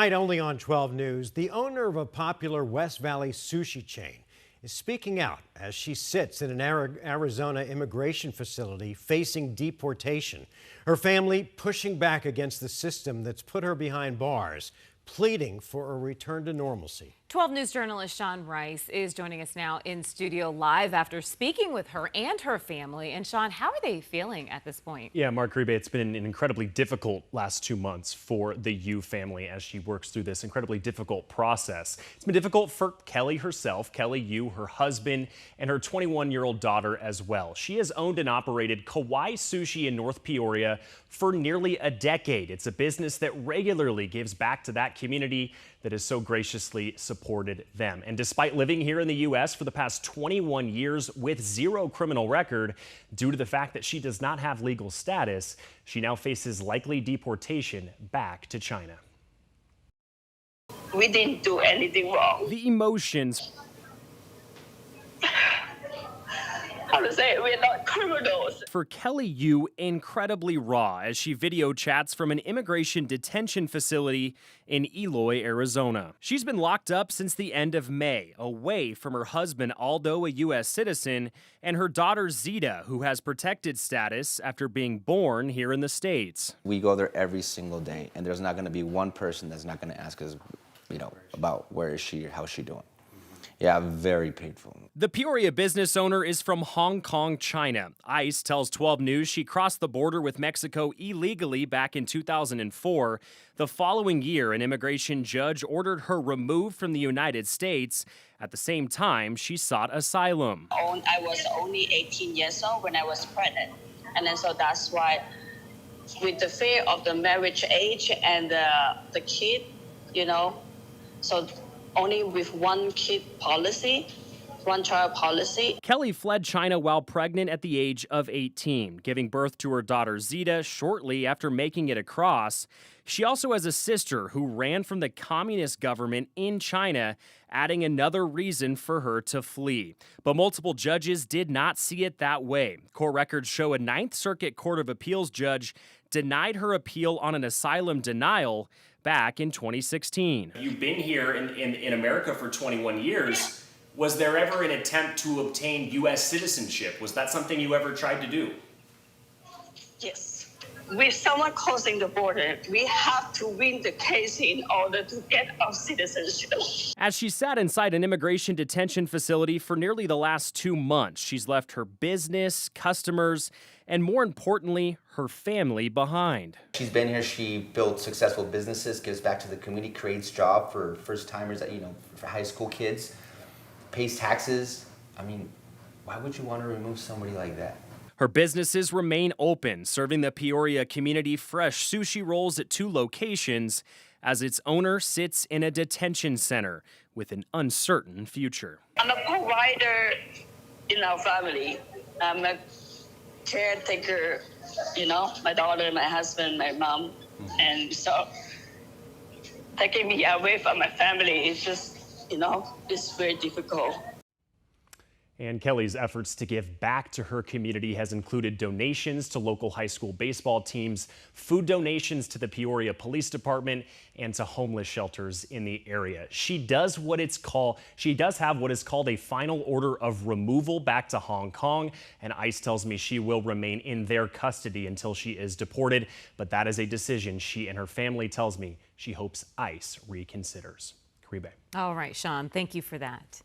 Tonight, only on 12 News, the owner of a popular West Valley sushi chain is speaking out as she sits in an Arizona immigration facility facing deportation. Her family pushing back against the system that's put her behind bars, pleading for a return to normalcy. 12 News journalist Sean Rice is joining us now in studio live after speaking with her and her family. And Sean, how are they feeling at this point? Yeah, Mark Rebe, it's been an incredibly difficult last 2 months for the Yu family as she works through this incredibly difficult process. It's been difficult for Kelly herself, Kelly Yu, her husband, and her 21-year-old daughter as well. She has owned and operated Kauai Sushi in North Peoria for nearly a decade. It's a business that regularly gives back to that community that has so graciously supported them. And despite living here in the U.S. for the past 21 years with zero criminal record, due to the fact that she does not have legal status, she now faces likely deportation back to China. We didn't do anything wrong. The emotions. How to say it? We're not criminals. For Kelly Yu, incredibly raw as she video chats from an immigration detention facility in Eloy, Arizona. She's been locked up since the end of May, away from her husband, Aldo, a U.S. citizen, and her daughter, Zita, who has protected status after being born here in the States. We go there every single day, and there's not going to be one person that's not going to ask us, about where is she or how's she doing. Yeah, very painful. The Peoria business owner is from Hong Kong, China. ICE tells 12 News she crossed the border with Mexico illegally back in 2004. The following year, an immigration judge ordered her removed from the United States. At the same time, she sought asylum. I was only 18 years old when I was pregnant. And then so that's why, with the fear of the marriage age and the kid, so only with one kid policy, one child policy. Kelly fled China while pregnant at the age of 18, giving birth to her daughter Zita shortly after making it across. She also has a sister who ran from the communist government in China, adding another reason for her to flee. But multiple judges did not see it that way. Court records show a Ninth Circuit Court of Appeals judge denied her appeal on an asylum denial back in 2016. You've been here in America for 21 years. Was there ever an attempt to obtain U.S. citizenship? Was that something you ever tried to do? Yes. With someone crossing the border, we have to win the case in order to get our citizenship. As she sat inside an immigration detention facility for nearly the last 2 months, she's left her business, customers, and more importantly, her family behind. She's been here, she built successful businesses, gives back to the community, creates jobs for first-timers, for high school kids, pays taxes. Why would you want to remove somebody like that? Her businesses remain open, serving the Peoria community fresh sushi rolls at 2 locations as its owner sits in a detention center with an uncertain future. I'm a provider in our family. I'm a caretaker, my daughter, my husband, my mom. And so taking me away from my family is just, it's very difficult. And Kelly's efforts to give back to her community has included donations to local high school baseball teams, food donations to the Peoria Police Department, and to homeless shelters in the area. She does have what is called a final order of removal back to Hong Kong, and ICE tells me she will remain in their custody until she is deported. But that is a decision she and her family tells me she hopes ICE reconsiders. Caribe. All right, Sean, thank you for that.